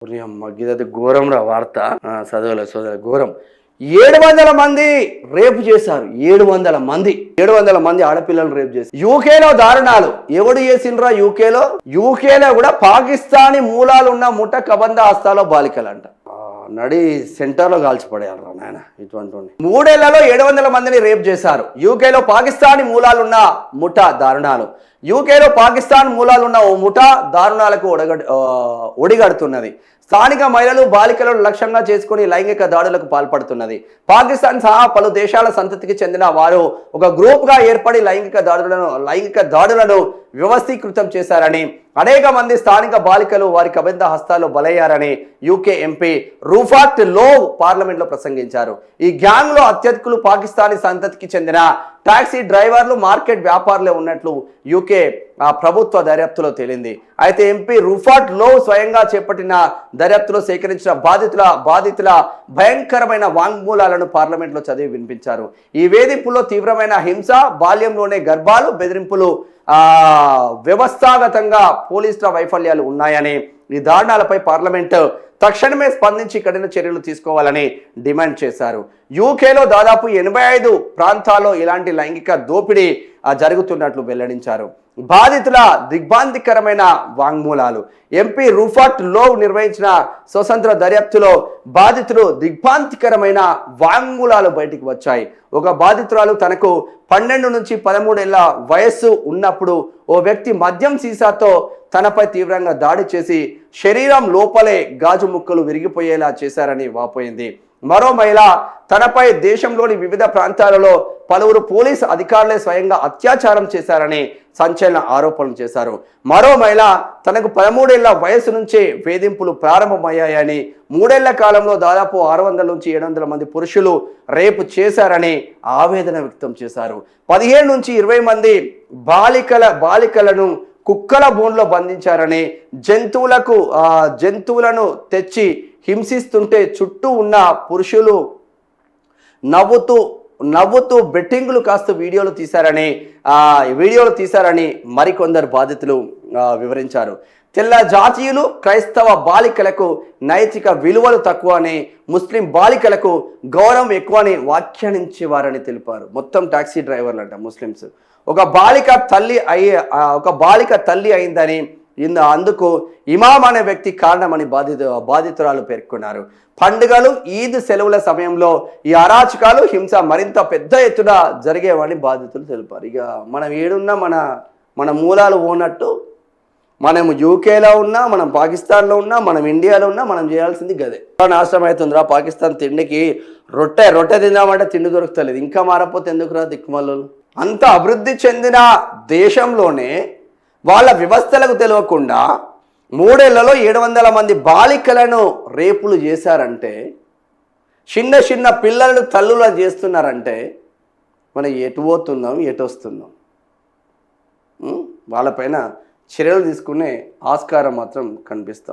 అమ్మ గిదది ఘోరం రా వార్త. చదవలే ఘోరం. 700 మంది రేపు చేశారు. 700 మంది ఆడపిల్లలు రేపు చేశారు. యూకేలో దారుణాలు. ఎవడు చేసిండ్రా యూకేలో కూడా పాకిస్తానీ మూలాలు ఉన్న ముఠ కబంద హస్తాలో బాలికలంట. నడి సెంటర్లో కాల్చిపడేయాలరా నాయన. ఇటువంటి 3 ఏళ్లలో 700 మందిని రేప్ చేశారు. యూకేలో పాకిస్తానీ మూలాలున్న ముఠా దారుణాలు. యూకేలో పాకిస్తాన్ మూలాలున్న ఓ ముఠా దారుణాలకు ఒడిగడుతున్నది. స్థానిక మహిళలు బాలికలను లక్ష్యంగా చేసుకుని లైంగిక దాడులకు పాల్పడుతున్నది. పాకిస్తాన్ సహా పలు దేశాల సంతతికి చెందిన వారు ఒక గ్రూప్గా ఏర్పడి లైంగిక దాడులను వ్యవస్థీకృతం చేశారని, అనేక మంది స్థానిక బాలికలు వారి కబంధ హస్తాల్లో బలయ్యారని యూకే ఎంపీ రూఫాట్ లోవ్ పార్లమెంట్లో ప్రసంగించారు. ఈ గ్యాంగ్లో అత్యధికులు పాకిస్తానీ సంతతికి చెందిన టాక్సీ డ్రైవర్లు, మార్కెట్ వ్యాపారులే ఉన్నట్లు యూకే ప్రభుత్వ దర్యాప్తులో తేలింది. అయితే ఎంపీ రూఫాట్ లోవ్ స్వయంగా చేపట్టిన దర్యాప్తులో సేకరించిన బాధితుల భయంకరమైన వాంగ్మూలాలను పార్లమెంట్లో చదివి వినిపించారు. ఈ వేధింపుల్లో తీవ్రమైన హింస, బాల్యంలోనే గర్భాలు, బెదిరింపులు, వ్యవస్థాగతంగా పోలీసుల వైఫల్యాలు ఉన్నాయని, ఈ దారుణాలపై పార్లమెంటు తక్షణమే స్పందించి కఠిన చర్యలు తీసుకోవాలని డిమాండ్ చేశారు. యూకేలో దాదాపు 85 ప్రాంతాల్లో ఇలాంటి లైంగిక దోపిడీ జరుగుతున్నట్లు వెల్లడించారు. బాధితుల దిగ్భ్రాంతికరమైన వాంగ్మూలాలు. ఎంపీ రూఫాట్ లోవ్ నిర్వహించిన స్వతంత్ర దర్యాప్తులో బాధితులు దిగ్భ్రాంతికరమైన వాంగ్మూలాలు బయటికి వచ్చాయి. ఒక బాధితురాలు తనకు 12 నుంచి 13 ఏళ్ల వయస్సు ఉన్నప్పుడు ఓ వ్యక్తి మద్యం సీసాతో తనపై తీవ్రంగా దాడి చేసి శరీరం లోపలే గాజు ముక్కలు విరిగిపోయేలా చేశారని వాపోయింది. మరో మహిళ తనపై దేశంలోని వివిధ ప్రాంతాలలో పలువురు పోలీసు అధికారులే స్వయంగా అత్యాచారం చేశారని సంచలన ఆరోపణలు చేశారు. మరో మహిళ తనకు 13 ఏళ్ల వయసు నుంచే వేధింపులు ప్రారంభమయ్యాయని, 3 ఏళ్ల కాలంలో దాదాపు 600 నుంచి 700 మంది పురుషులు రేపు చేశారని ఆవేదన వ్యక్తం చేశారు. 15 నుంచి 20 మంది బాలికలను కుక్కల బోన్లో బంధించారని, జంతువులను తెచ్చి హింసిస్తుంటే చుట్టూ ఉన్న పురుషులు నవ్వుతూ బెట్టింగులు కాస్త వీడియోలు తీశారని మరికొందరు బాధితులు వివరించారు. తెల్ల జాతీయులు, క్రైస్తవ బాలికలకు నైతిక విలువలు తక్కువని, ముస్లిం బాలికలకు గౌరవం ఎక్కువని వ్యాఖ్యానించేవారని తెలిపారు. మొత్తం టాక్సీ డ్రైవర్లు అంట ముస్లిమ్స్. ఒక బాలిక తల్లి అయిందని, అందుకు ఇమాం అనే వ్యక్తి కారణమని బాధితురాలు పేర్కొన్నారు. పండుగలు, ఈద్ సెలవుల సమయంలో ఈ అరాచకాలు, హింస మరింత పెద్ద ఎత్తున జరిగేవని బాధితులు తెలిపారు. ఇక మనం ఏడున్నా మన మూలాలు పోనట్టు, మనం యూకేలో ఉన్నా, మనం పాకిస్తాన్లో ఉన్నా, మనం ఇండియాలో ఉన్నా, మనం చేయాల్సింది గదే. నాశనం అవుతుందిరా పాకిస్తాన్. తిండికి రొట్టె తిందామంటే తిండి దొరుకుతలేదు. ఇంకా మారపోతే ఎందుకురా దిక్కుమల్లు. అంత అభివృద్ధి చెందిన దేశంలోనే వాళ్ళ వ్యవస్థలకు తెలియకుండా 3 ఏళ్లలో 700 మంది బాలికలను రేపులు చేశారంటే, చిన్న పిల్లలను తల్లులా చేస్తున్నారంటే మనం ఎటు పోతున్నాం, ఎటు వస్తున్నాం? వాళ్ళపైన చర్యలు తీసుకునే ఆస్కారం మాత్రం కనిపిస్తాం.